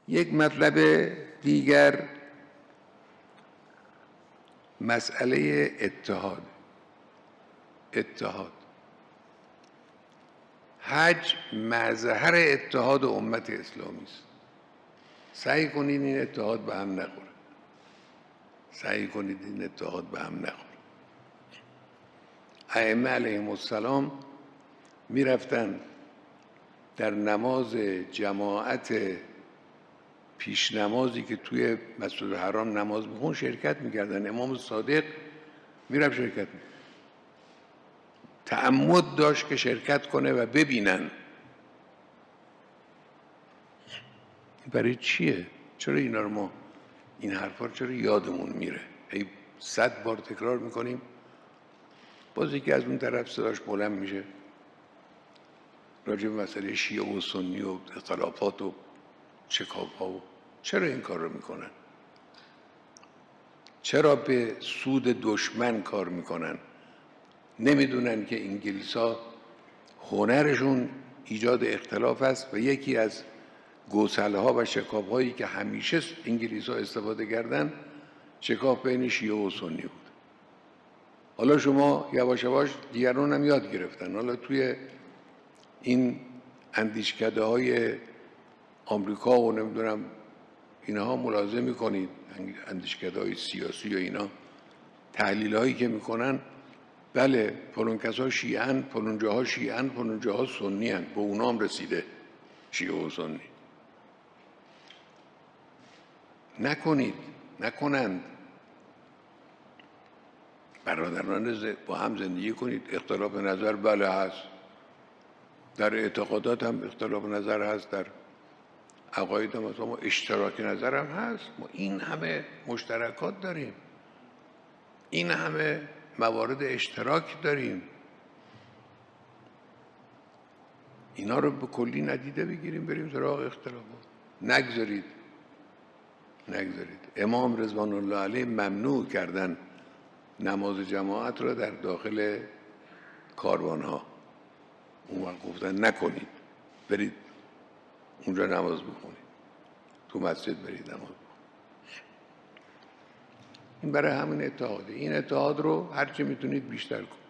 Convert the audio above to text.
یک مطلب دیگر مسئله اتحاد. حج مظهر اتحاد امت اسلامی است. سعی کنید این اتحاد به هم نخوره. ائمه علیهم السلام میرفتن در نماز جماعت پیش نمازی که توی مسجد الحرام نماز میخوند شرکت میکردن. امام صادق میرفت شرکت میکرد، تعمد داشت که شرکت کنه و ببینن. برای چیه؟ چرا اینا رو ما این حرفا رو چرا یادمون میره؟ 100 بار تکرار میکنیم، باز یکی از اون طرف صداش بلند میشه راجع به مسئله شیعه و سنی و اختلافات و شکاف‌ها. و چرا این کار رو میکنن؟ چرا به سود دشمن کار میکنن؟ نمیدونن که انگلیس‌ها هنرشون ایجاد اختلاف است و یکی از گسل‌ها و شکاف‌هایی که همیشه انگلیس‌ها استفاده کردن شکاف بین شیعه و سنی بود. حالا شما یواش یواش دیگران هم یاد گرفتن. حالا توی این اندیشکده‌های آمریکا و نمیدونم اینها ملاحظه میکنید، اندیشکده‌های سیاسی و اینا تحلیل‌هایی که میکنن، بله فلان کسا شیعه‌اند، فلان جاها شیعه‌اند، فلان جاها سنی‌اند. به اونا هم رسیده شیعه و سنی. نکنند. برادران با هم زندگی کنید. اختلاف نظر بله هست، در اعتقادات هم اختلاف نظر هست، در عقاید هم مثلا اشتراک نظر هم هست. ما این همه مشترکات داریم، این همه موارد اشتراک داریم. اینا رو به کلی ندیده بگیریم بریم سراغ اختلافات. نگذارید. امام رضوان الله علیه ممنوع کردن نماز جماعت را در داخل کاروانها. اون وقت گفتن نکنید، برید اونجا نماز بخونید، تو مسجد برید نماز بخونید. این برای همین اتحاده. این اتحاد رو هرچی میتونید بیشتر کنید.